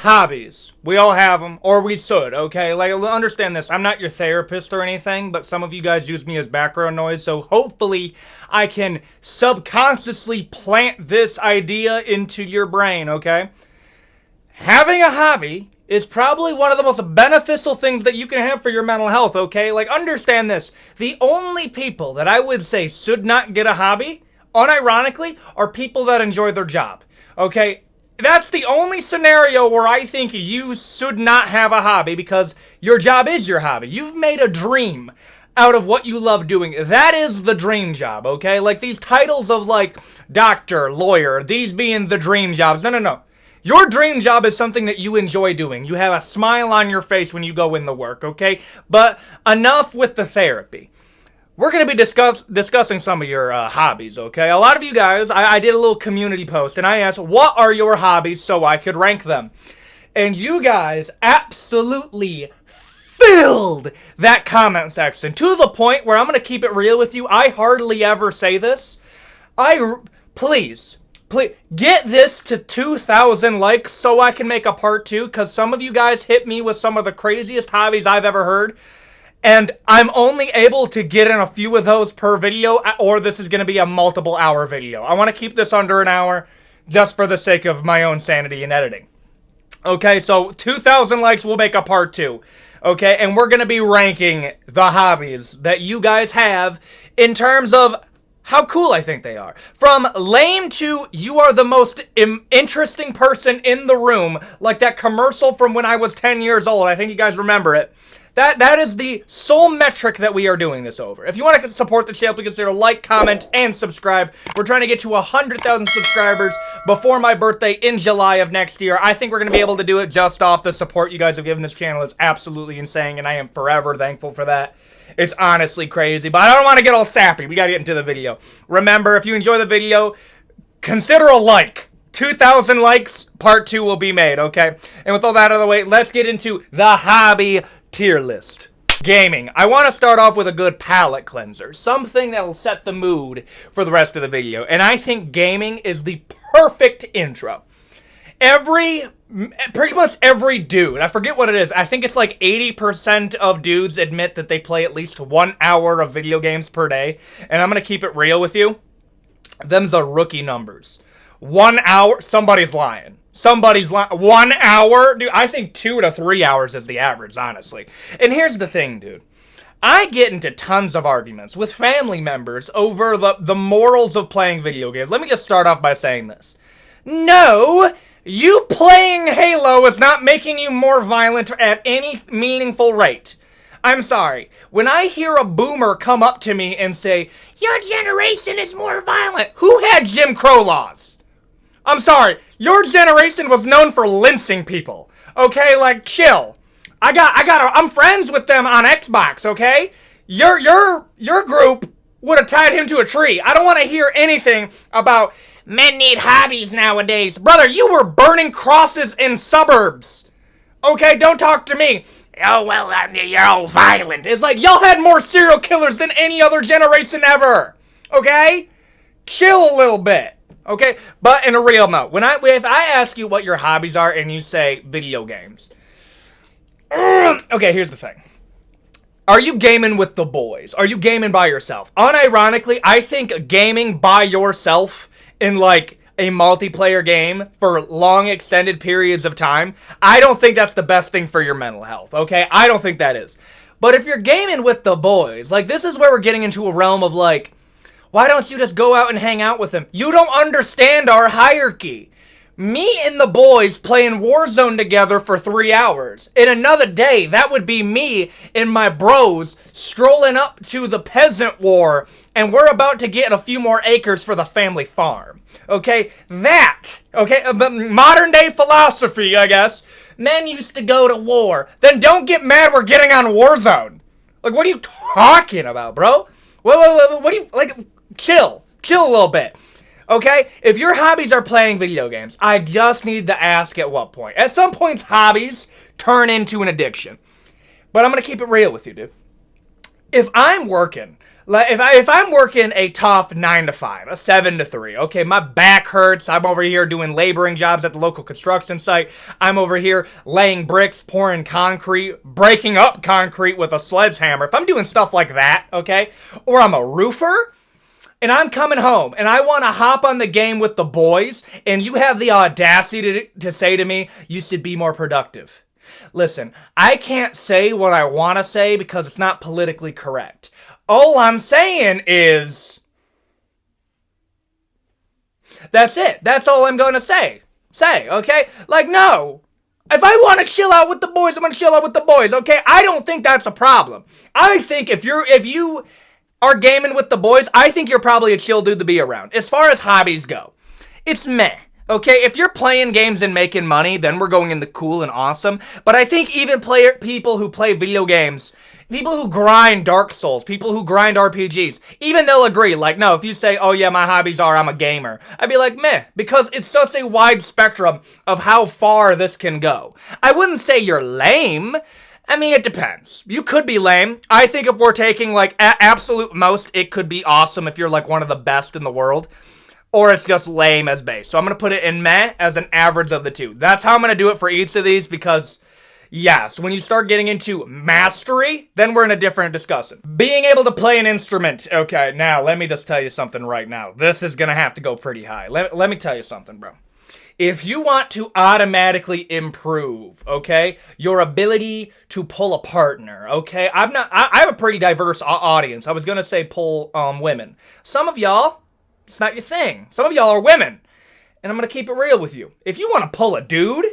hobbies. We all have them, or we should, okay? Like, understand this. I'm not your therapist or anything, but some of you guys use me as background noise, so hopefully I can subconsciously plant this idea into your brain, okay? Having a hobby is probably one of the most beneficial things that you can have for your mental health, okay? Like, understand this. The only people that I would say should not get a hobby, unironically, are people that enjoy their job, okay? That's the only scenario where I think you should not have a hobby, because your job is your hobby. You've made a dream out of what you love doing. That is the dream job, okay? Like these titles of like doctor, lawyer, these being the dream jobs. No. Your dream job is something that you enjoy doing. You have a smile on your face when you go in the work, okay? But enough with the therapy. We're going to be discussing some of your hobbies, okay? A lot of you guys, I did a little community post, and I asked, what are your hobbies so I could rank them? And you guys absolutely filled that comment section to the point where I'm going to keep it real with you. I hardly ever say this. Please, get this to 2,000 likes so I can make a part 2, because some of you guys hit me with some of the craziest hobbies I've ever heard. And I'm only able to get in a few of those per video, or this is going to be a multiple hour video. I want to keep this under an hour just for the sake of my own sanity and editing. Okay, so 2,000 likes, we'll make a part 2. Okay, and we're going to be ranking the hobbies that you guys have in terms of how cool I think they are. From lame to you are the most interesting person in the room, like that commercial from when I was 10 years old. I think you guys remember it. That is the sole metric that we are doing this over. If you want to support the channel, please consider like, comment, and subscribe. We're trying to get to 100,000 subscribers before my birthday in July of next year. I think we're going to be able to do it just off the support you guys have given this channel. Is absolutely insane, and I am forever thankful for that. It's honestly crazy, but I don't want to get all sappy. We got to get into the video. Remember, if you enjoy the video, consider a like. 2,000 likes, part 2 will be made, okay? And with all that out of the way, let's get into the hobby tier list. Gaming. I want to start off with a good palate cleanser. Something that will set the mood for the rest of the video. And I think gaming is the perfect intro. Pretty much every dude, I forget what it is, I think it's like 80% of dudes admit that they play at least 1 hour of video games per day. And I'm going to keep it real with you. Them's are rookie numbers. 1 hour, somebody's lying. 1 hour? Dude, I think 2 to 3 hours is the average, honestly. And here's the thing, dude. I get into tons of arguments with family members over the morals of playing video games. Let me just start off by saying this. No, you playing Halo is not making you more violent at any meaningful rate. I'm sorry. When I hear a boomer come up to me and say, your generation is more violent, who had Jim Crow laws? I'm sorry, your generation was known for lynching people, okay? Like, chill. I'm friends with them on Xbox, okay? Your group would have tied him to a tree. I don't want to hear anything about men need hobbies nowadays. Brother, you were burning crosses in suburbs, okay? Don't talk to me. Oh, well, you're all violent. It's like, y'all had more serial killers than any other generation ever, okay? Chill a little bit. Okay, but in a real note, if I ask you what your hobbies are and you say video games, okay, here's the thing. Are you gaming with the boys? Are you gaming by yourself? Unironically, I think gaming by yourself in like a multiplayer game for long extended periods of time, I don't think that's the best thing for your mental health, okay? I don't think that is. But if you're gaming with the boys, like this is where we're getting into a realm of like, why don't you just go out and hang out with them? You don't understand our hierarchy. Me and the boys playing Warzone together for 3 hours. In another day, that would be me and my bros strolling up to the peasant war, and we're about to get a few more acres for the family farm. Okay? Modern day philosophy, I guess. Men used to go to war. Then don't get mad we're getting on Warzone. Like, what are you talking about, bro? What do you, like... Chill a little bit, okay? If your hobbies are playing video games, I just need to ask at what point. At some points, hobbies turn into an addiction. But I'm going to keep it real with you, dude. If I'm working Like if I'm working a tough 9 to 5, a 7 to 3, okay, my back hurts. I'm over here doing laboring jobs at the local construction site. I'm over here laying bricks, pouring concrete, breaking up concrete with a sledgehammer. If I'm doing stuff like that, okay, or I'm a roofer, and I'm coming home, and I want to hop on the game with the boys, and you have the audacity to say to me, you should be more productive. Listen, I can't say what I want to say because it's not politically correct. All I'm saying is, that's it. That's all I'm going to say. Okay? Like, no. If I want to chill out with the boys, I'm going to chill out with the boys, okay? I don't think that's a problem. I think if you are gaming with the boys, I think you're probably a chill dude to be around. As far as hobbies go, it's meh. Okay, if you're playing games and making money, then we're going into cool and awesome. But I think even people who play video games, people who grind Dark Souls, people who grind RPGs, even they'll agree. Like, no, if you say, oh yeah, my hobbies are I'm a gamer, I'd be like, meh, because it's such a wide spectrum of how far this can go. I wouldn't say you're lame. I mean, it depends. You could be lame. I think if we're taking, like, absolute most, it could be awesome if you're, like, one of the best in the world. Or it's just lame as base. So I'm going to put it in meh as an average of the two. That's how I'm going to do it for each of these because, yes, when you start getting into mastery, then we're in a different discussion. Being able to play an instrument. Okay, now, let me just tell you something right now. This is going to have to go pretty high. Let me tell you something, bro. If you want to automatically improve, okay, your ability to pull a partner, okay, I have a pretty diverse audience. I was going to say pull women. Some of y'all, it's not your thing. Some of y'all are women. And I'm going to keep it real with you. If you want to pull a dude,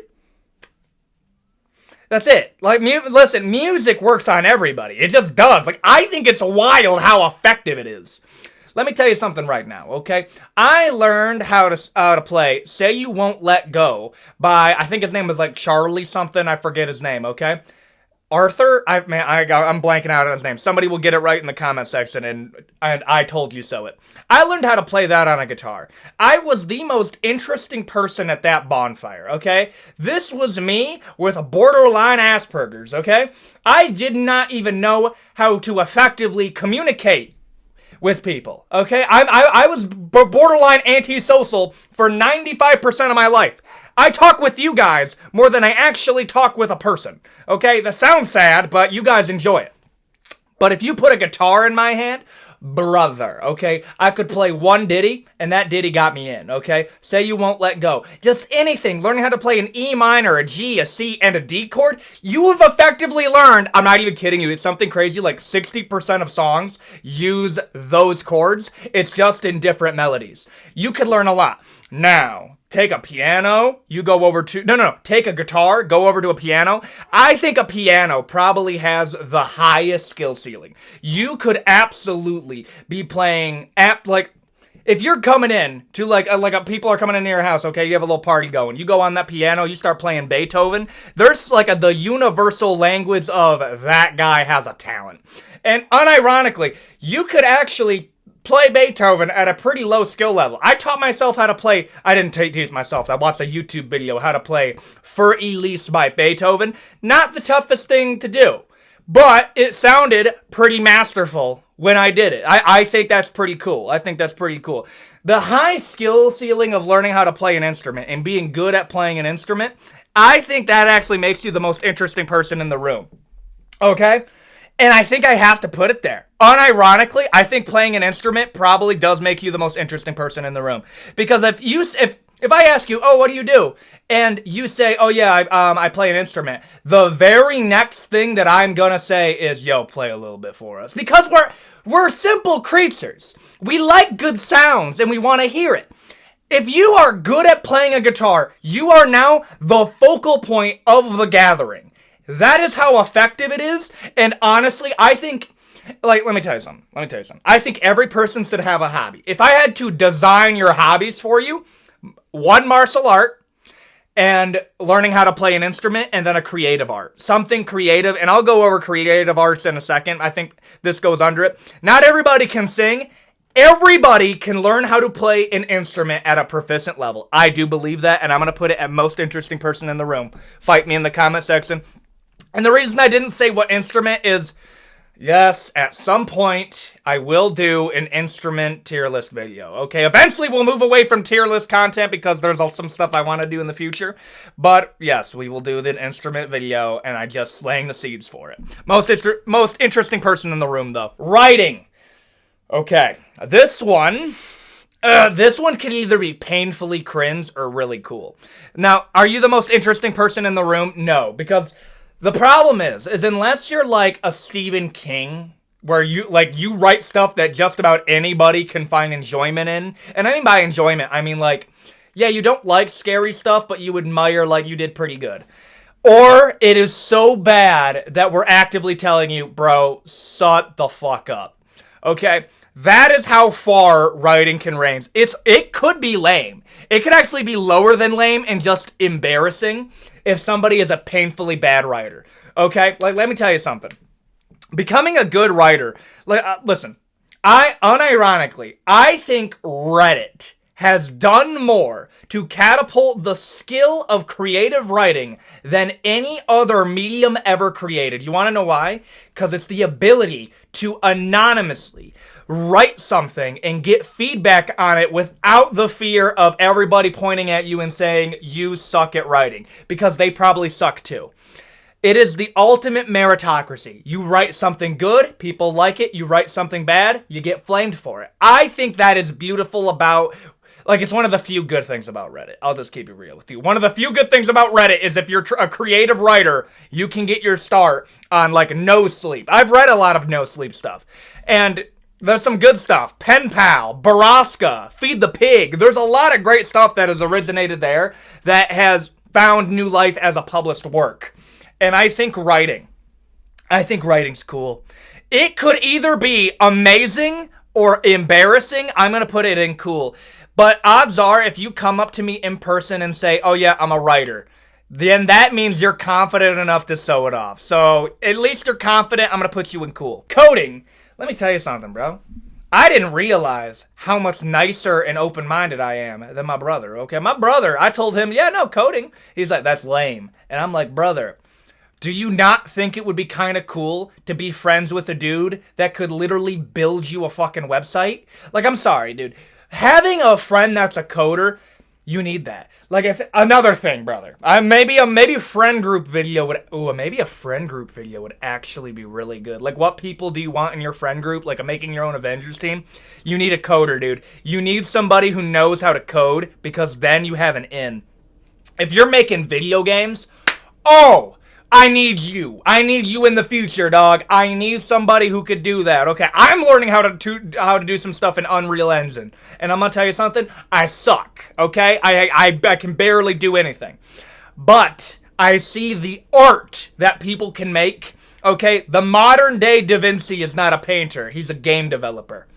that's it. Like, listen, music works on everybody. It just does. Like, I think it's wild how effective it is. Let me tell you something right now, okay? I learned how to play Say You Won't Let Go by, I think his name was like Charlie something. I forget his name, okay? Arthur? I'm blanking out on his name. Somebody will get it right in the comment section, and I told you so it. I learned how to play that on a guitar. I was the most interesting person at that bonfire, okay? This was me with a borderline Asperger's, okay? I did not even know how to effectively communicate with people, okay? I was borderline antisocial for 95% of my life. I talk with you guys more than I actually talk with a person, okay? That sounds sad, but you guys enjoy it. But if you put a guitar in my hand, brother, okay? I could play one ditty, and that ditty got me in, okay? Say You Won't Let Go. Just anything. Learning how to play an E minor, a G, a C, and a D chord. You have effectively learned, I'm not even kidding you, it's something crazy, like 60% of songs use those chords. It's just in different melodies. You could learn a lot. Now, take a piano, you go over to... No. Take a guitar, go over to a piano. I think a piano probably has the highest skill ceiling. You could absolutely be playing... if you're coming in to, people are coming into your house, okay, you have a little party going. You go on that piano, you start playing Beethoven. There's, the universal language of that guy has a talent. And unironically, you could actually play Beethoven at a pretty low skill level. I taught myself how to play, I didn't teach myself, I watched a YouTube video how to play Für Elise by Beethoven. Not the toughest thing to do, but it sounded pretty masterful when I did it. I think that's pretty cool. The high skill ceiling of learning how to play an instrument and being good at playing an instrument, I think that actually makes you the most interesting person in the room. Okay? And I think I have to put it there. Unironically, I think playing an instrument probably does make you the most interesting person in the room. Because if I ask you, oh, what do you do? And you say, oh yeah, I play an instrument. The very next thing that I'm gonna say is, yo, play a little bit for us. Because we're simple creatures. We like good sounds and we want to hear it. If you are good at playing a guitar, you are now the focal point of the gathering. That is how effective it is. And honestly, I think, let me tell you something. I think every person should have a hobby. If I had to design your hobbies for you, one martial art, and learning how to play an instrument, and then a creative art. Something creative, and I'll go over creative arts in a second. I think this goes under it. Not everybody can sing. Everybody can learn how to play an instrument at a proficient level. I do believe that, and I'm going to put it at most interesting person in the room. Fight me in the comment section. And the reason I didn't say what instrument is, Yes, at some point, I will do an instrument tier list video. Okay, eventually we'll move away from tier list content because there's some stuff I want to do in the future. But yes, we will do the instrument video, and I just slaying the seeds for it. Most interesting person in the room, though. Writing. Okay, this one can either be painfully cringe or really cool. Now, are you the most interesting person in the room? No, because the problem is unless you're like a Stephen King, where you write stuff that just about anybody can find enjoyment in, and I mean by enjoyment, I mean like, yeah, you don't like scary stuff, but you admire like you did pretty good. Or it is so bad that we're actively telling you, bro, shut the fuck up. Okay? That is how far writing can range. It could be lame. It could actually be lower than lame and just embarrassing if somebody is a painfully bad writer. Okay? Like, let me tell you something. Becoming a good writer, listen, unironically, I think Reddit has done more to catapult the skill of creative writing than any other medium ever created. You want to know why? Because it's the ability to anonymously write something and get feedback on it without the fear of everybody pointing at you and saying, you suck at writing, because they probably suck too. It is the ultimate meritocracy. You write something good, people like it. You write something bad, you get flamed for it. I think that is beautiful about... Like, it's one of the few good things about Reddit. I'll just keep it real with you. One of the few good things about Reddit is if you're a creative writer, you can get your start on, like, No Sleep. I've read a lot of No Sleep stuff. And there's some good stuff. Pen Pal, Baraska, Feed the Pig. There's a lot of great stuff that has originated there that has found new life as a published work. And I think writing's cool. It could either be amazing or embarrassing. I'm going to put it in cool. But odds are, if you come up to me in person and say, oh yeah, I'm a writer, then that means you're confident enough to sew it off. So at least you're confident, I'm going to put you in cool. Coding, let me tell you something, bro. I didn't realize how much nicer and open-minded I am than my brother, okay? My brother, I told him, yeah, no, coding. He's like, that's lame. And I'm like, brother, do you not think it would be kind of cool to be friends with a dude that could literally build you a fucking website? Like, I'm sorry, dude. Having a friend that's a coder, you need that. Like, if another thing, brother, maybe a friend group video would actually be really good. Like, what people do you want in your friend group? Like, making your own Avengers team? You need a coder, dude. You need somebody who knows how to code, because then you have an in. If you're making video games, I need you. I need you in the future, dog. I need somebody who could do that. Okay, I'm learning how to do some stuff in Unreal Engine, and I'm gonna tell you something. I suck. Okay, I can barely do anything, but I see the art that people can make. Okay, the modern day Da Vinci is not a painter. He's a game developer.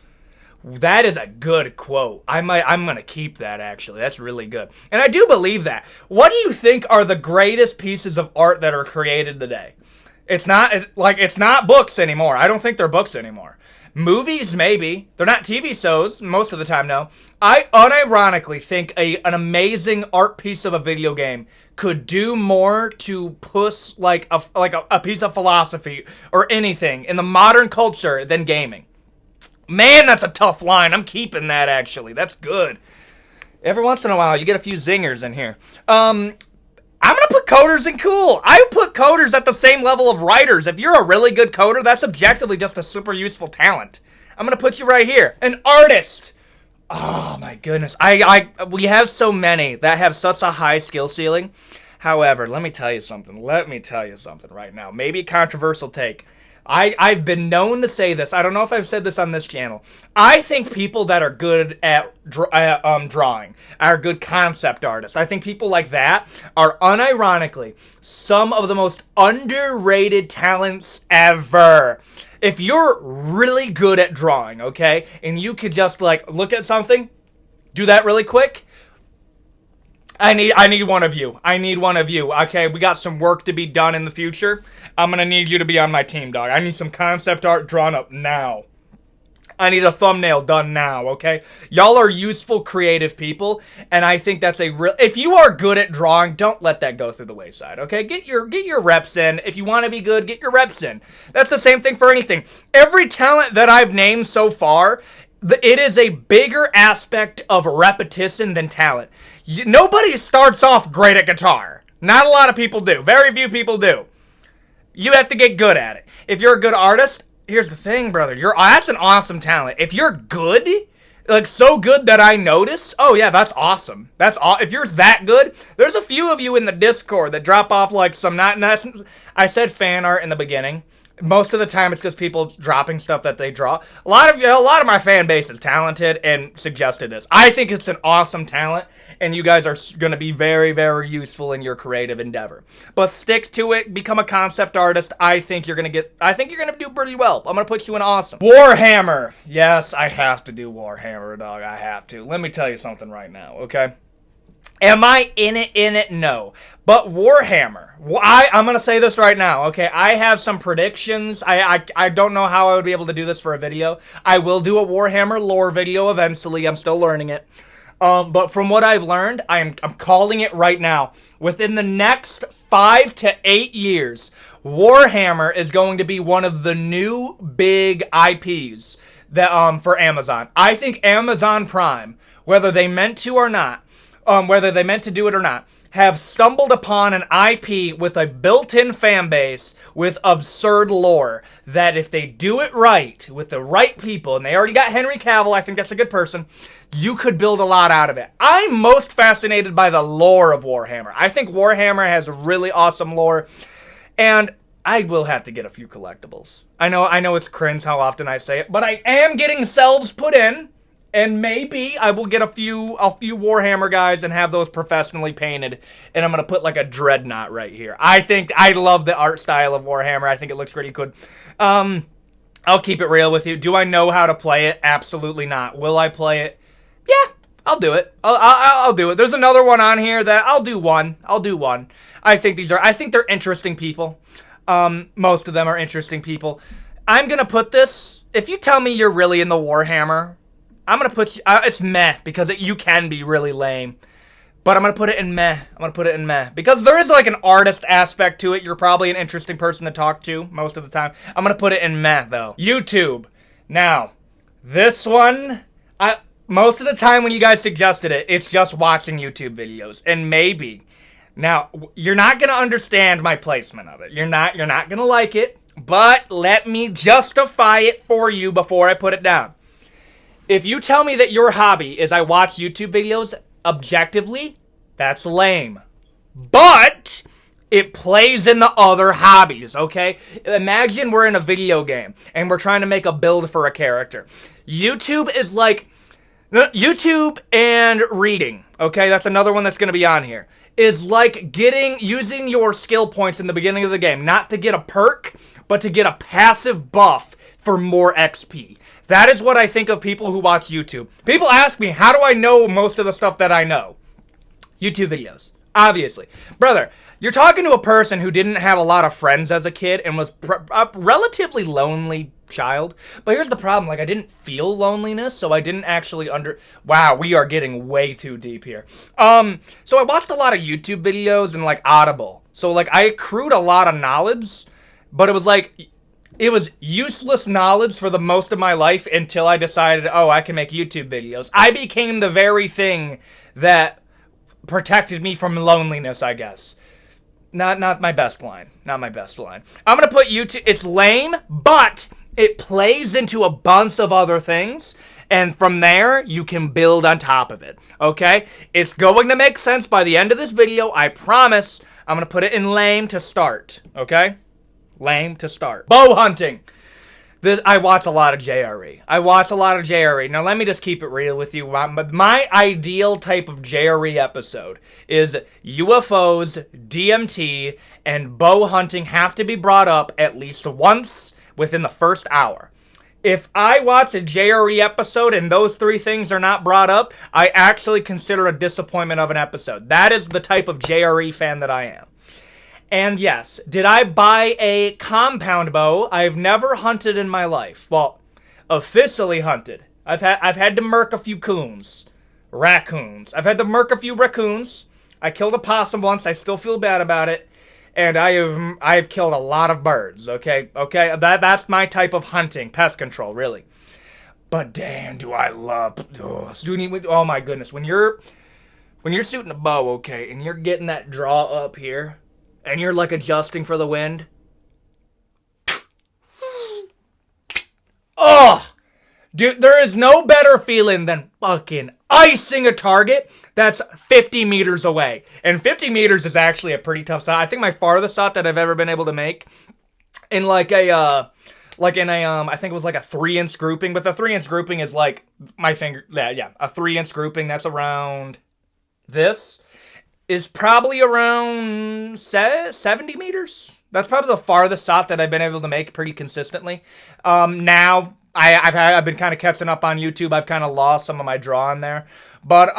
That is a good quote. I'm going to keep that, actually. That's really good. And I do believe that. What do you think are the greatest pieces of art that are created today? It's not books anymore. I don't think they're books anymore. Movies, maybe. They're not TV shows most of the time, no. I unironically think an amazing art piece of a video game could do more to push like a piece of philosophy or anything in the modern culture than gaming. Man, that's a tough line. I'm keeping that, actually. That's good. Every once in a while, you get a few zingers in here. I'm going to put coders in cool. I put coders at the same level of writers. If you're a really good coder, that's objectively just a super useful talent. I'm going to put you right here. An artist. Oh, my goodness. We have so many that have such a high skill ceiling. However, let me tell you something. Right now. Maybe a controversial take. I've been known to say this. I don't know if I've said this on this channel. I think people that are good at drawing are good concept artists. I think people like that are unironically some of the most underrated talents ever. If you're really good at drawing, okay, and you could just like look at something, do that really quick. I need one of you. Okay, we got some work to be done in the future. I'm gonna need you to be on my team, dog. I need some concept art drawn up now. I need a thumbnail done now, okay? Y'all are useful, creative people, and I think that's a real... If you are good at drawing, don't let that go through the wayside, okay? Get your reps in. If you want to be good, get your reps in. That's the same thing for anything. Every talent that I've named so far, it is a bigger aspect of repetition than talent. Nobody starts off great at guitar. Not a lot of people do. Very few people do. You have to get good at it. If you're a good artist... Here's the thing, brother. That's an awesome talent. If you're good, like so good that I notice, oh yeah, that's awesome. If you're that good, there's a few of you in the Discord that drop off like some I said fan art in the beginning. Most of the time, it's just people dropping stuff that they draw. A lot of my fan base is talented and suggested this. I think it's an awesome talent, and you guys are going to be very, very useful in your creative endeavor. But stick to it. Become a concept artist. I think you're going to do pretty well. I'm going to put you in awesome. Warhammer. Yes, I have to do Warhammer, dog. I have to. Let me tell you something right now, okay? Am I in it? No. But Warhammer, I'm going to say this right now, okay? I have some predictions. I don't know how I would be able to do this for a video. I will do a Warhammer lore video eventually. I'm still learning it. But from what I've learned, I'm calling it right now. Within the next 5 to 8 years, Warhammer is going to be one of the new big IPs that for Amazon. I think Amazon Prime, whether they meant to or not, whether they meant to do it or not, have stumbled upon an IP with a built-in fan base with absurd lore that if they do it right, with the right people, and they already got Henry Cavill, I think that's a good person, you could build a lot out of it. I'm most fascinated by the lore of Warhammer. I think Warhammer has really awesome lore, and I will have to get a few collectibles. I know it's cringe how often I say it, but I am getting selves put in. And maybe I will get a few Warhammer guys and have those professionally painted. And I'm going to put like a dreadnought right here. I love the art style of Warhammer. I think it looks pretty good. I'll keep it real with you. Do I know how to play it? Absolutely not. Will I play it? Yeah, I'll do it. I'll do it. There's another one on here that I'll do one. I think they're interesting people. Most of them are interesting people. I'm going to put this, if you tell me you're really in the Warhammer, I'm going to put you, it's meh, because you can be really lame. But I'm going to put it in meh. Because there is like an artist aspect to it. You're probably an interesting person to talk to most of the time. I'm going to put it in meh, though. YouTube. Now, this one, most of the time when you guys suggested it, it's just watching YouTube videos. And maybe. Now, you're not going to understand my placement of it. You're not going to like it. But let me justify it for you before I put it down. If you tell me that your hobby is I watch YouTube videos objectively, that's lame. But it plays in the other hobbies, okay? Imagine we're in a video game and we're trying to make a build for a character. YouTube is like... YouTube and reading, okay? That's another one that's going to be on here. Is like using your skill points in the beginning of the game. Not to get a perk, but to get a passive buff for more XP. That is what I think of people who watch YouTube. People ask me, how do I know most of the stuff that I know? YouTube videos, obviously. Brother, you're talking to a person who didn't have a lot of friends as a kid and was a relatively lonely child. But here's the problem, like I didn't feel loneliness, so I didn't actually Wow, we are getting way too deep here. So I watched a lot of YouTube videos and like Audible. So like I accrued a lot of knowledge, but it was like... It was useless knowledge for the most of my life until I decided, oh, I can make YouTube videos. I became the very thing that protected me from loneliness, I guess. Not my best line. Not my best line. I'm going to put YouTube... It's lame, but it plays into a bunch of other things. And from there, you can build on top of it. Okay? It's going to make sense by the end of this video. I promise. I'm going to put it in lame to start. Okay? Lame to start. Bow hunting. I watch a lot of JRE. Now, let me just keep it real with you. My ideal type of JRE episode is UFOs, DMT, and bow hunting have to be brought up at least once within the first hour. If I watch a JRE episode and those three things are not brought up, I actually consider a disappointment of an episode. That is the type of JRE fan that I am. And yes, did I buy a compound bow? I've never hunted in my life. Well, officially hunted. I've had to murk a few raccoons. I've had to murk a few raccoons. I killed a possum once. I still feel bad about it. And I have killed a lot of birds. Okay. That's my type of hunting, pest control, really. But damn, do I love oh my goodness, when you're shooting a bow, okay, and you're getting that draw up here, and you're like adjusting for the wind. Oh, dude, there is no better feeling than fucking icing a target that's 50 meters away. And 50 meters is actually a pretty tough shot. I think my farthest shot that I've ever been able to make in I think it was like a 3-inch grouping, but the 3-inch grouping is like my finger. Yeah, a 3-inch grouping that's around this is probably around 70 meters. That's probably the farthest shot that I've been able to make pretty consistently. Now I've been kind of catching up on YouTube. I've kind of lost some of my draw in there, but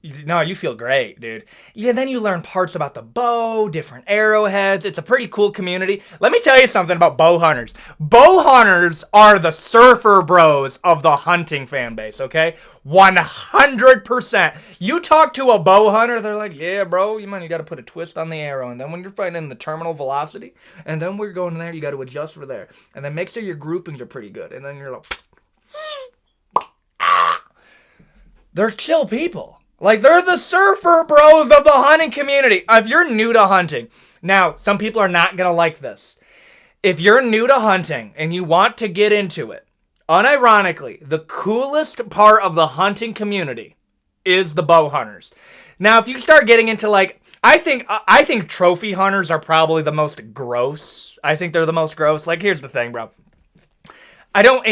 you feel great, dude. Yeah, then you learn parts about the bow, different arrowheads. It's a pretty cool community. Let me tell you something about bow hunters. Bow hunters are the surfer bros of the hunting fan base, okay? 100%. You talk to a bow hunter, they're like, yeah, bro, you got to put a twist on the arrow. And then when you're finding the terminal velocity, and then we're going there, you got to adjust for there. And then make sure your groupings are pretty good. And then you're like, they're chill people. Like, they're the surfer bros of the hunting community. If you're new to hunting, now, some people are not going to like this. If you're new to hunting and you want to get into it, unironically, the coolest part of the hunting community is the bow hunters. Now, if you start getting into, like, I think trophy hunters are probably the most gross. I think they're the most gross. Like, here's the thing, bro. I don't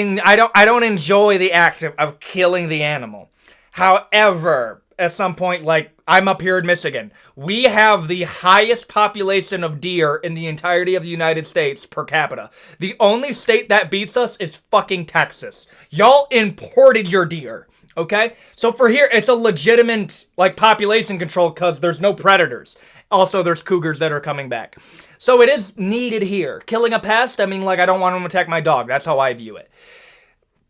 enjoy the act of killing the animal. However, at some point, like, I'm up here in Michigan. We have the highest population of deer in the entirety of the United States per capita. The only state that beats us is fucking Texas. Y'all imported your deer, okay? So for here, it's a legitimate, like, population control because there's no predators. Also, there's cougars that are coming back. So it is needed here. Killing a pest, I mean, like, I don't want them to attack my dog. That's how I view it.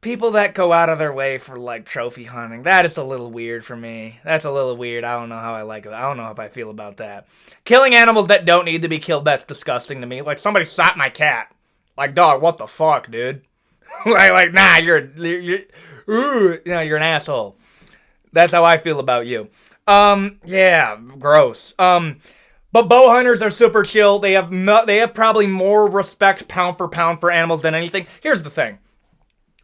People that go out of their way for, like, trophy hunting, that is a little weird for me. That's a little weird. I don't know how I like it. I don't know how I feel about that. Killing animals that don't need to be killed, that's disgusting to me. Like, somebody shot my cat. Like, dog, what the fuck, dude? Nah, you're an asshole. That's how I feel about you. Yeah, gross. But bow hunters are super chill. They have probably more respect pound for pound for animals than anything. Here's the thing.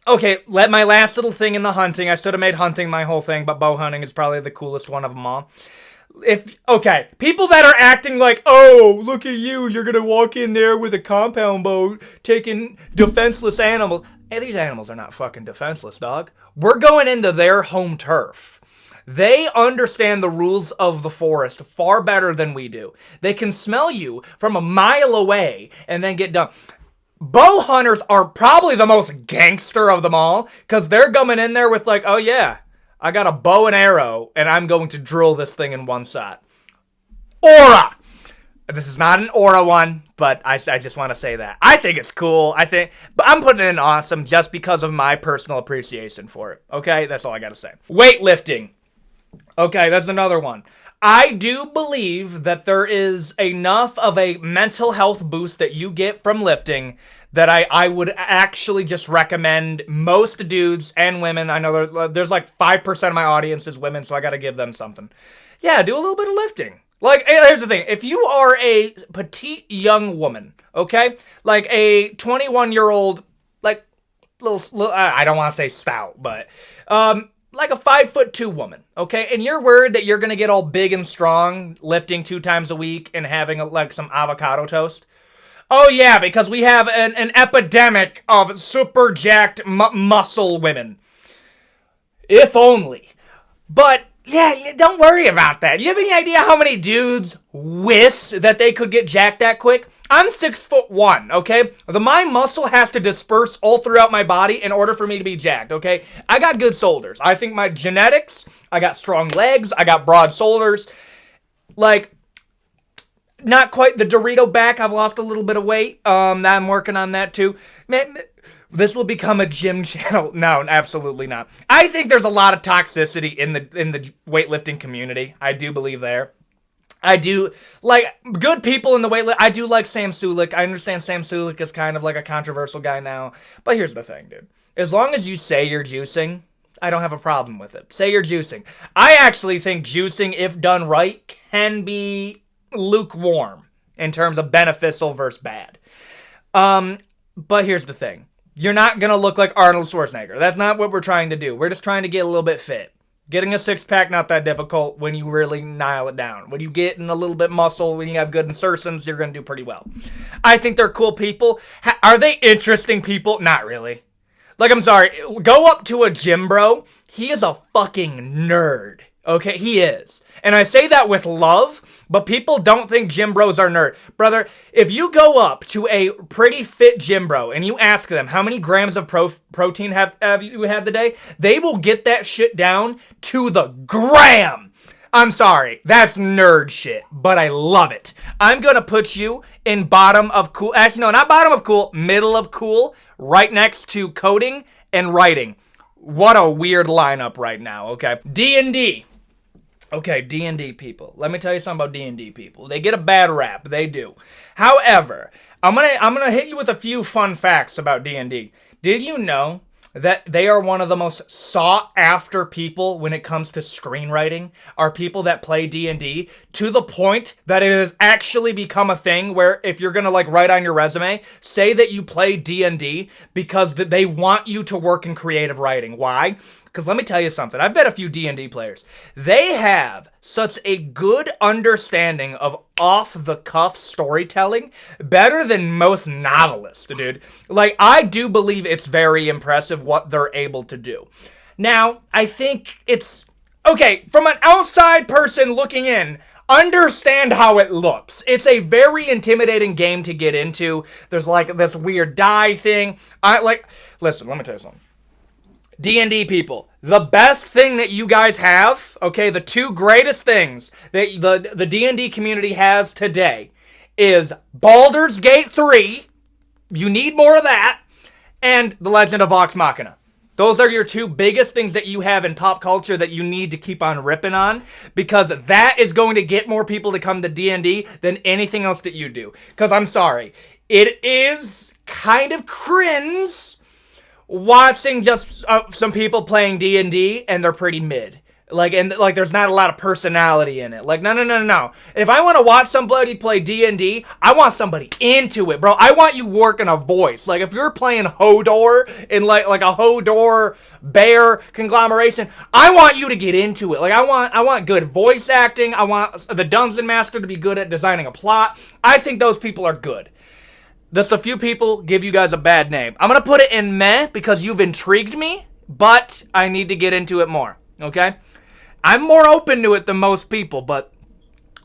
Okay, my last little thing in the hunting, I should have made hunting my whole thing, but bow hunting is probably the coolest one of them all. People that are acting like, oh, look at you, you're gonna walk in there with a compound bow, taking defenseless animals. Hey, these animals are not fucking defenseless, dog. We're going into their home turf. They understand the rules of the forest far better than we do. They can smell you from a mile away and then get done. Bow hunters are probably the most gangster of them all, because they're coming in there with like, oh yeah, I got a bow and arrow, and I'm going to drill this thing in one shot. Aura! This is not an aura one, but I just want to say that. I think it's cool, but I'm putting it in awesome just because of my personal appreciation for it. Okay, that's all I got to say. Weightlifting. Okay, that's another one. I do believe that there is enough of a mental health boost that you get from lifting that I would actually just recommend most dudes and women. I know there's like 5% of my audience is women, so I got to give them something. Yeah, do a little bit of lifting. Like, here's the thing. If you are a petite young woman, okay, like a 21-year-old, like, little I don't want to say stout, but, like a 5'2" woman, okay? And you're worried that you're going to get all big and strong lifting 2 times a week and having like some avocado toast. Oh yeah, because we have an epidemic of super jacked muscle women. If only. But yeah, don't worry about that. You have any idea how many dudes wish that they could get jacked that quick? I'm 6'1", okay? My muscle has to disperse all throughout my body in order for me to be jacked, okay? I got good shoulders. I think my genetics, I got strong legs, I got broad shoulders. Like, not quite the Dorito back. I've lost a little bit of weight. I'm working on that too. Man, this will become a gym channel. No, absolutely not. I think there's a lot of toxicity in the weightlifting community. I do believe there. I do like good people in the weightlifting. I do like Sam Sulek. I understand Sam Sulek is kind of like a controversial guy now. But here's the thing, dude. As long as you say you're juicing, I don't have a problem with it. Say you're juicing. I actually think juicing, if done right, can be lukewarm in terms of beneficial versus bad. But here's the thing. You're not going to look like Arnold Schwarzenegger. That's not what we're trying to do. We're just trying to get a little bit fit. Getting a six-pack, not that difficult when you really nail it down. When you get in a little bit muscle, when you have good insertions, you're going to do pretty well. I think they're cool people. Are they interesting people? Not really. Like, I'm sorry. Go up to a gym bro. He is a fucking nerd. Okay, he is. And I say that with love, but people don't think gym bros are nerd. Brother, if you go up to a pretty fit gym bro and you ask them how many grams of protein have you had today, they will get that shit down to the gram. I'm sorry, that's nerd shit, but I love it. I'm gonna put you in bottom of cool. Actually, no, not bottom of cool, middle of cool, right next to coding and writing. What a weird lineup right now, okay? D&D. Okay, D&D people. Let me tell you something about D&D people. They get a bad rap. They do. However, I'm gonna hit you with a few fun facts about D&D. Did you know that they are one of the most sought after people when it comes to screenwriting are people that play D&D, to the point that it has actually become a thing where if you're gonna like write on your resume, say that you play D&D because they want you to work in creative writing. Why? Because let me tell you something. I've met a few D&D players. They have such a good understanding of off-the-cuff storytelling, better than most novelists, dude. Like, I do believe it's very impressive what they're able to do. Now, I think it's... Okay, from an outside person looking in, understand how it looks. It's a very intimidating game to get into. There's, like, this weird die thing. Listen, let me tell you something. D&D people, the best thing that you guys have, okay, the two greatest things that the D&D community has today is Baldur's Gate 3, you need more of that, and The Legend of Vox Machina. Those are your two biggest things that you have in pop culture that you need to keep on ripping on, because that is going to get more people to come to D&D than anything else that you do. Because I'm sorry, it is kind of cringe watching just some people playing D&D and they're pretty mid. Like, there's not a lot of personality in it. Like, no. If I want to watch somebody play D&D, I want somebody into it, bro. I want you working a voice. Like, if you're playing Hodor in like a Hodor bear conglomeration, I want you to get into it. Like, I want good voice acting. I want the Dungeon Master to be good at designing a plot. I think those people are good. Just a few people give you guys a bad name. I'm going to put it in meh because you've intrigued me, but I need to get into it more, okay? I'm more open to it than most people, but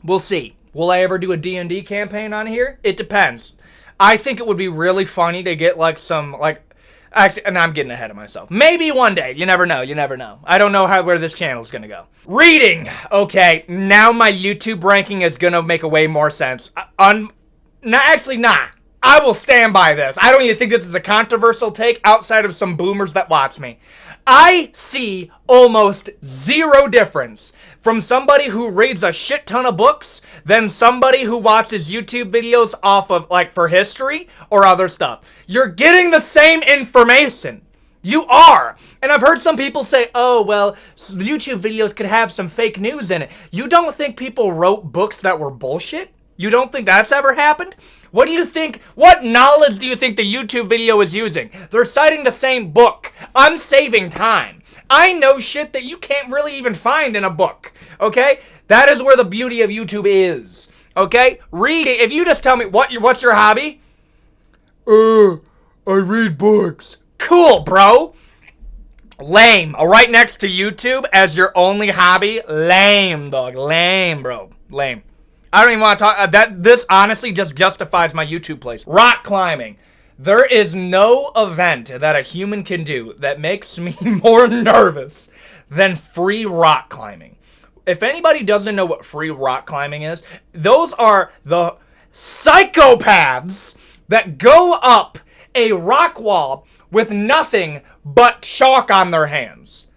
we'll see. Will I ever do a D&D campaign on here? It depends. I think it would be really funny to get like some, like, actually, and I'm getting ahead of myself. Maybe one day. You never know. I don't know where this channel is going to go. Reading. Okay, now my YouTube ranking is going to make a way more sense. Nah. I will stand by this. I don't even think this is a controversial take outside of some boomers that watch me. I see almost zero difference from somebody who reads a shit ton of books than somebody who watches YouTube videos off of, like, for history or other stuff. You're getting the same information. You are. And I've heard some people say, oh, well, YouTube videos could have some fake news in it. You don't think people wrote books that were bullshit? You don't think that's ever happened? What do you think? What knowledge do you think the YouTube video is using? They're citing the same book. I'm saving time. I know shit that you can't really even find in a book. Okay? That is where the beauty of YouTube is. Okay? Reading. If you just tell me what's your hobby? I read books. Cool, bro. Lame. Right next to YouTube as your only hobby. Lame, dog. Lame, bro. Lame. I don't even want to talk. This honestly just justifies my YouTube place. Rock climbing. There is no event that a human can do that makes me more nervous than free rock climbing. If anybody doesn't know what free rock climbing is, those are the psychopaths that go up a rock wall with nothing but chalk on their hands.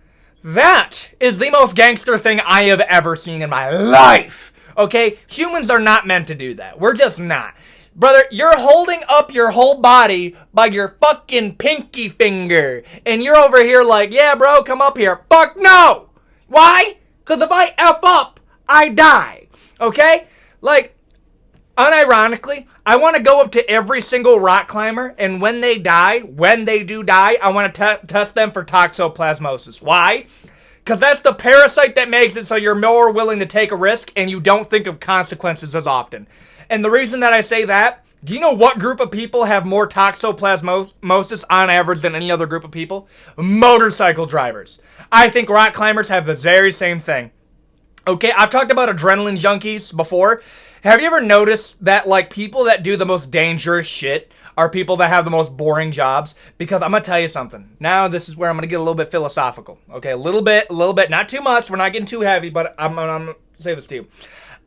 That is the most gangster thing I have ever seen in my life. Okay? Humans are not meant to do that. We're just not. Brother, you're holding up your whole body by your fucking pinky finger. And you're over here like, yeah, bro, come up here. Fuck no! Why? Because if I F up, I die. Okay? Like, unironically, I want to go up to every single rock climber, and when they do die, I want to test them for toxoplasmosis. Why? Because that's the parasite that makes it so you're more willing to take a risk and you don't think of consequences as often. And the reason that I say that, do you know what group of people have more toxoplasmosis on average than any other group of people? Motorcycle drivers. I think rock climbers have the very same thing. Okay, I've talked about adrenaline junkies before. Have you ever noticed that, like, people that do the most dangerous shit are people that have the most boring jobs? Because I'm going to tell you something. Now, this is where I'm going to get a little bit philosophical. Okay, a little bit, not too much. We're not getting too heavy, but I'm going to say this to you.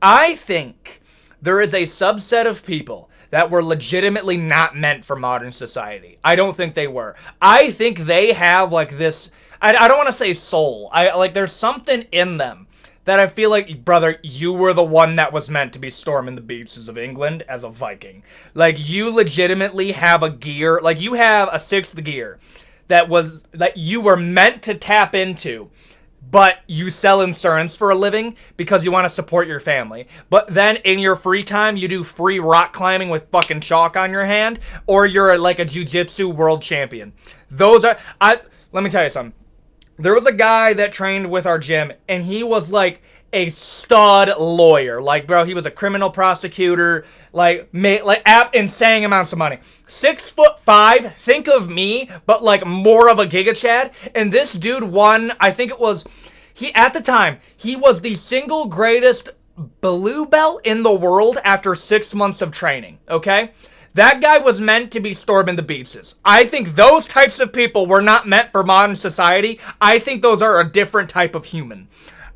I think there is a subset of people that were legitimately not meant for modern society. I don't think they were. I think they have, like, this, I don't want to say soul. There's something in them that I feel like, brother, you were the one that was meant to be storming the beaches of England as a Viking. Like, you legitimately have a gear, like, you have a sixth gear that you were meant to tap into, but you sell insurance for a living because you want to support your family. But then in your free time, you do free rock climbing with fucking chalk on your hand, or you're like a jiu-jitsu world champion. Let me tell you something. There was a guy that trained with our gym, and he was like a stud lawyer. Like, bro, he was a criminal prosecutor, insane amounts of money. 6'5", think of me, but like more of a Giga Chad. And this dude won, I think it was, at the time, he was the single greatest blue belt in the world after 6 months of training, okay? That guy was meant to be storming the beaches. I think those types of people were not meant for modern society. I think those are a different type of human.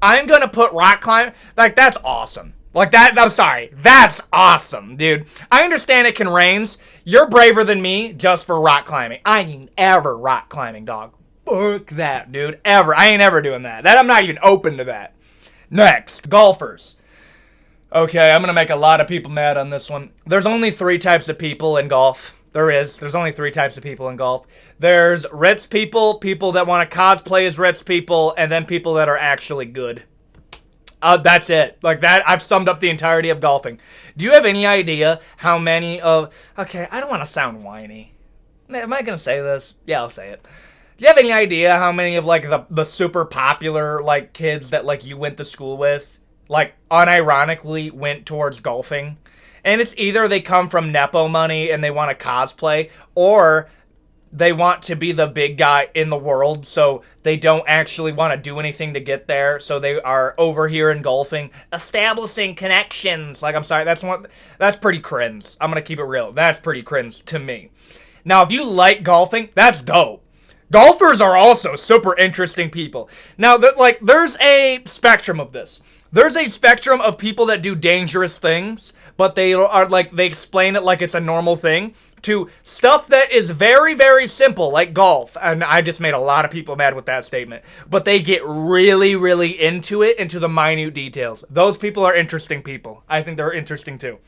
I'm gonna put rock climbing, like, that's awesome. Like, that, I'm sorry, that's awesome, dude. I understand it can rains. You're braver than me just for rock climbing. I ain't ever rock climbing, dog. Fuck that, dude. Ever. I ain't ever doing that. I'm not even open to that. Next, golfers. Okay, I'm going to make a lot of people mad on this one. There's only 3 types of people in golf. There's only 3 types of people in golf. There's Ritz people, people that want to cosplay as Ritz people, and then people that are actually good. That's it. Like that, I've summed up the entirety of golfing. Do you have any idea how many of... Okay, I don't want to sound whiny. Am I going to say this? Yeah, I'll say it. Do you have any idea how many of, like, the super popular, like, kids that, like, you went to school with, like, unironically went towards golfing? And it's either they come from Nepo money and they want to cosplay, or they want to be the big guy in the world, so they don't actually want to do anything to get there, so they are over here in golfing, establishing connections. Like, I'm sorry, that's pretty cringe. I'm going to keep it real. That's pretty cringe to me. Now, if you like golfing, that's dope. Golfers are also super interesting people. Now, there's a spectrum of this. There's a spectrum of people that do dangerous things, but they explain it like it's a normal thing, to stuff that is very, very simple, like golf. And I just made a lot of people mad with that statement. But they get really, really into it, into the minute details. Those people are interesting people. I think they're interesting too.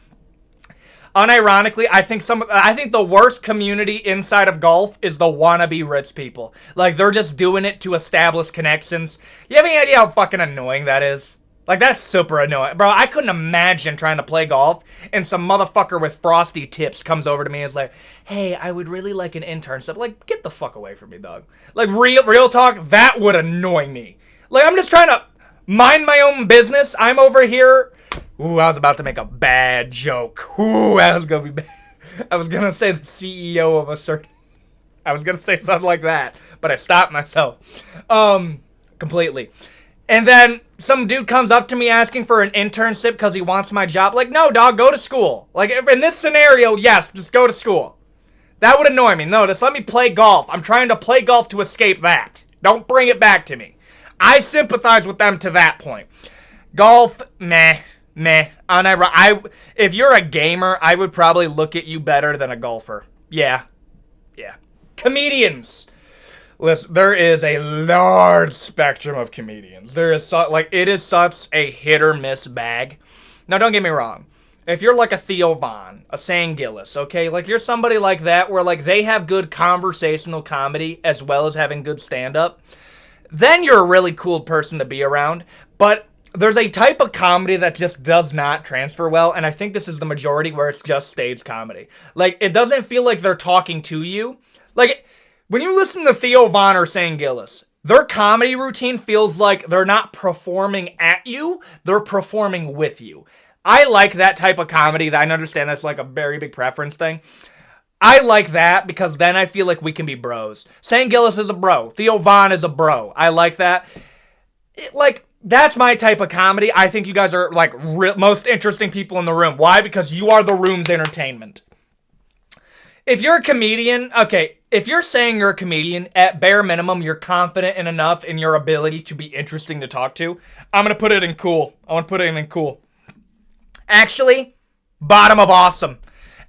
Unironically, I think the worst community inside of golf is the wannabe Ritz people. Like, they're just doing it to establish connections. You have any idea how fucking annoying that is? Like, that's super annoying. Bro, I couldn't imagine trying to play golf and some motherfucker with frosty tips comes over to me and is like, hey, I would really like an internship. Like, get the fuck away from me, dog. Like, real talk, that would annoy me. Like, I'm just trying to mind my own business. I'm over here. Ooh, I was about to make a bad joke. Ooh, that was going to be bad. I was going to say the CEO of a certain... I was going to say something like that, but I stopped myself. Completely. And then some dude comes up to me asking for an internship because he wants my job. Like, no, dog, go to school. Like, in this scenario, yes, just go to school. That would annoy me. No, just let me play golf. I'm trying to play golf to escape that. Don't bring it back to me. I sympathize with them to that point. Golf, meh. If you're a gamer, I would probably look at you better than a golfer. Yeah. Yeah. Comedians. Listen, there is a large spectrum of comedians. There is it is such a hit or miss bag. Now, don't get me wrong. If you're like a Theo Von, a Sam Gillis, okay? Like, you're somebody like that where, like, they have good conversational comedy as well as having good stand-up, then you're a really cool person to be around. But there's a type of comedy that just does not transfer well, and I think this is the majority where it's just stage comedy. Like, it doesn't feel like they're talking to you. Like, when you listen to Theo Von or Sam Gillis, their comedy routine feels like they're not performing at you, they're performing with you. I like that type of comedy. I understand that's like a very big preference thing. I like that because then I feel like we can be bros. Sam Gillis is a bro. Theo Von is a bro. I like that. That's my type of comedy. I think you guys are like most interesting people in the room. Why? Because you are the room's entertainment. If you're a comedian, okay, if you're saying you're a comedian, at bare minimum, you're confident enough in your ability to be interesting to talk to. I'm going to put it in cool. Actually, bottom of awesome.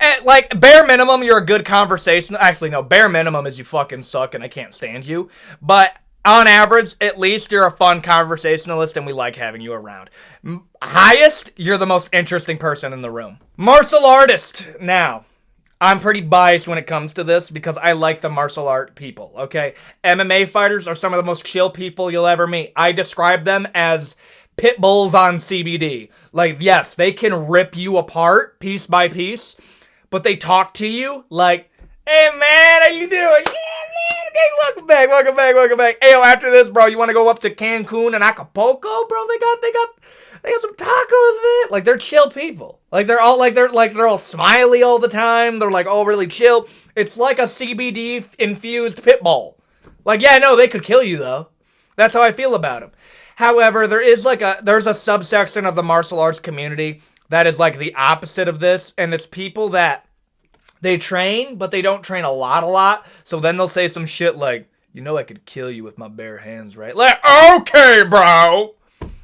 And, like, bare minimum, you're a good conversation. Actually, no, bare minimum is you fucking suck and I can't stand you. But on average, at least you're a fun conversationalist and we like having you around. Highest, you're the most interesting person in the room. Martial artist. Now, I'm pretty biased when it comes to this because I like the martial art people, okay? MMA fighters are some of the most chill people you'll ever meet. I describe them as pit bulls on CBD. Like, yes, they can rip you apart piece by piece, but they talk to you like, hey, man, how you doing? Yeah, man, okay, welcome back. Hey, yo, after this, bro, you want to go up to Cancun and Acapulco, bro? They got some tacos, man. Like, they're chill people. Like, they're all smiley all the time. They're, like, all really chill. It's like a CBD-infused pit bull. Like, yeah, no, they could kill you, though. That's how I feel about them. However, there's a subsection of the martial arts community that is like the opposite of this, and it's people that they train, but they don't train a lot, so then they'll say some shit like, you know I could kill you with my bare hands, right? Like, okay, bro!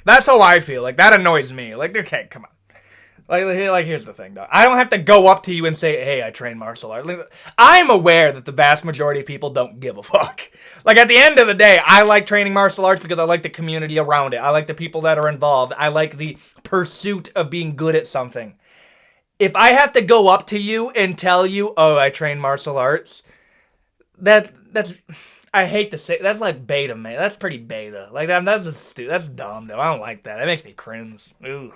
That's how I feel. Like, that annoys me. Like, okay, come on. Like, here's the thing, though. I don't have to go up to you and say, hey, I train martial arts. I'm aware that the vast majority of people don't give a fuck. Like, at the end of the day, I like training martial arts because I like the community around it. I like the people that are involved. I like the pursuit of being good at something. If I have to go up to you and tell you, oh, I train martial arts, that's... I hate to say, that's like beta, man. That's pretty beta. Like, that's dumb, though. I don't like that. That makes me cringe. Ooh.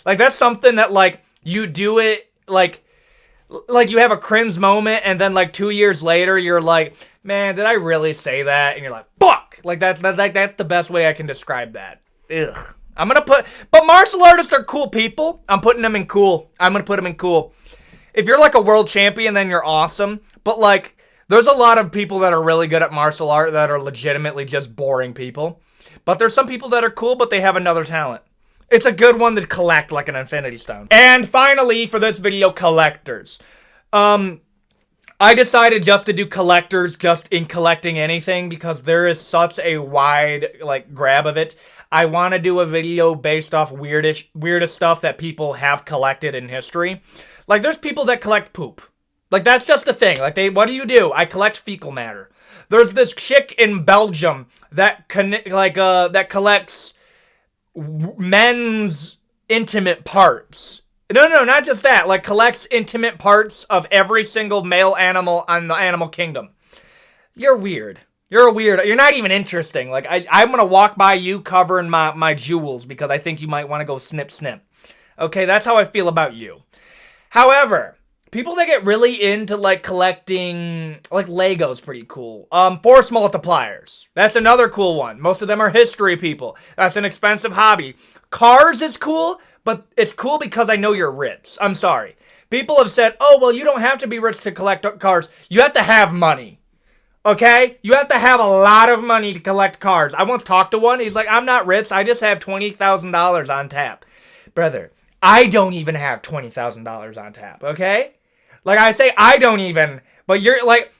Like, that's something that, like, you do it, like you have a cringe moment, and then, like, 2 years later, you're like, man, did I really say that? And you're like, fuck! Like, that's the best way I can describe that. Ugh. But martial artists are cool people. I'm putting them in cool. I'm gonna put them in cool. If you're, like, a world champion, then you're awesome. But, like, there's a lot of people that are really good at martial art that are legitimately just boring people. But there's some people that are cool, but they have another talent. It's a good one to collect like an infinity stone. And finally, for this video, collectors. I decided just to do collectors just in collecting anything because there is such a wide, like, grab of it. I want to do a video based off weirdest stuff that people have collected in history. Like, there's people that collect poop. Like, that's just a thing. Like, what do? I collect fecal matter. There's this chick in Belgium that collects men's intimate parts. No, not just that. Like, collects intimate parts of every single male animal on the animal kingdom. You're weird. You're weird. You're not even interesting. Like, I'm gonna walk by you covering my jewels because I think you might want to go snip. Okay, that's how I feel about you. However, people that get really into, like, collecting, like, Legos, pretty cool. Force multipliers. That's another cool one. Most of them are history people. That's an expensive hobby. Cars is cool, but it's cool because I know you're rich. I'm sorry. People have said, oh, well, you don't have to be rich to collect cars. You have to have money. Okay? You have to have a lot of money to collect cars. I once talked to one. He's like, I'm not rich. I just have $20,000 on tap. Brother, I don't even have $20,000 on tap, okay? Like, I say I don't even, but you're like,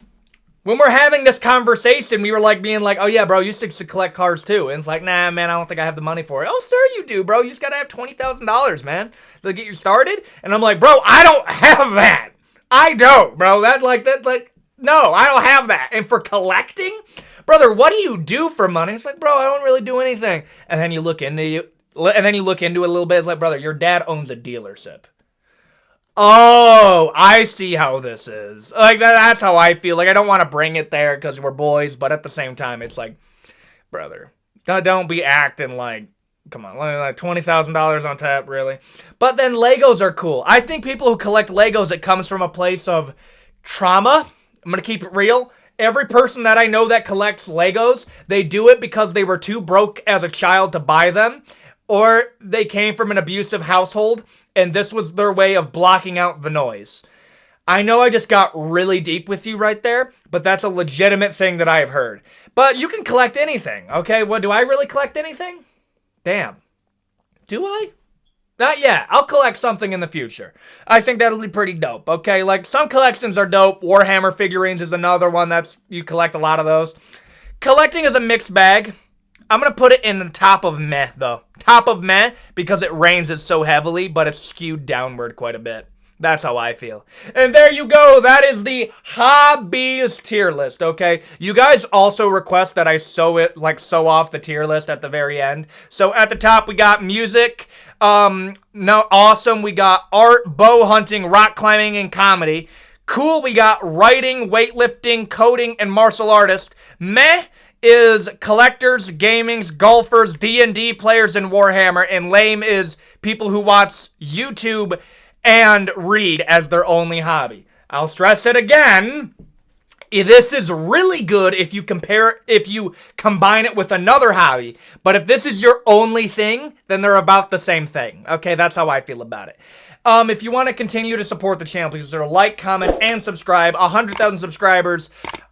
when we're having this conversation, we were like being like, oh yeah, bro, you used to collect cars too. And it's like, nah, man, I don't think I have the money for it. Oh, sir, you do, bro. You just gotta have $20,000, man, to get you started. And I'm like, bro, I don't have that. I don't, bro. No, I don't have that. And for collecting, brother, what do you do for money? It's like, bro, I don't really do anything. And then you look into it a little bit. It's like, brother, your dad owns a dealership. Oh, I see how this is. Like, that's how I feel. Like, I don't want to bring it there because we're boys, but at the same time, it's like, brother, don't be acting like, come on, like $20,000 on tap, really? But then Legos are cool. I think people who collect Legos, it comes from a place of trauma. I'm going to keep it real. Every person that I know that collects Legos, they do it because they were too broke as a child to buy them, or they came from an abusive household, and this was their way of blocking out the noise. I know I just got really deep with you right there, but that's a legitimate thing that I have heard. But you can collect anything, okay? What, do I really collect anything? Damn. Do I? Not yet. I'll collect something in the future. I think that'll be pretty dope, okay? Like, some collections are dope. Warhammer figurines is another one you collect a lot of those. Collecting is a mixed bag. I'm going to put it in the top of meh, though. Top of meh, because it rains it so heavily, but it's skewed downward quite a bit. That's how I feel. And there you go. That is the Hobbies tier list, okay? You guys also request that I sew off the tier list at the very end. So at the top, we got music. Awesome. We got art, bow hunting, rock climbing, and comedy. Cool. We got writing, weightlifting, coding, and martial artist. Meh is collectors, gamings, golfers, D&D players, and Warhammer. And lame is people who watch YouTube and read as their only hobby. I'll stress it again. This is really good if you combine it with another hobby. But if this is your only thing, then they're about the same thing. Okay, that's how I feel about it. If you want to continue to support the channel, please consider like, comment, and subscribe. 100,000 subscribers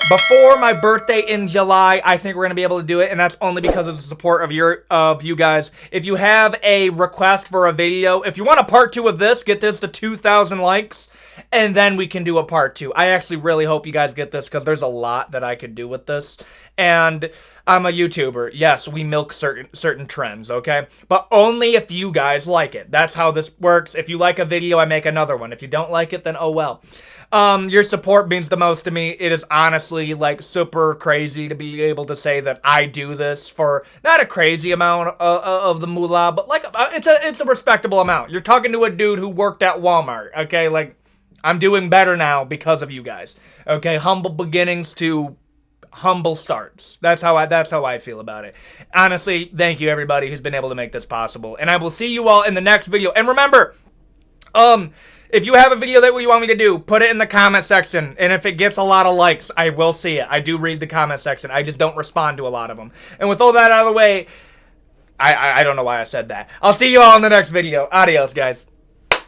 before my birthday in July. I think we're going to be able to do it, and that's only because of the support of you guys. If you have a request for a video, if you want a part 2 of this, get this to 2,000 likes, and then we can do a part 2. I actually really hope you guys get this, because there's a lot that I could do with this. And I'm a YouTuber. Yes, we milk certain trends, okay? But only if you guys like it. That's how this works. If you like a video, I make another one. If you don't like it, then oh well. Your support means the most to me. It is honestly, like, super crazy to be able to say that I do this for not a crazy amount of the moolah, but, like, it's a respectable amount. You're talking to a dude who worked at Walmart, okay? Like, I'm doing better now because of you guys, okay? Humble beginnings to humble starts. That's how I feel about it. Honestly, thank you everybody who's been able to make this possible. And I will see you all in the next video. And remember, if you have a video that you want me to do, put it in the comment section. And if it gets a lot of likes, I will see it. I do read the comment section. I just don't respond to a lot of them. And with all that out of the way, I don't know why I said that. I'll see you all in the next video. Adios, guys.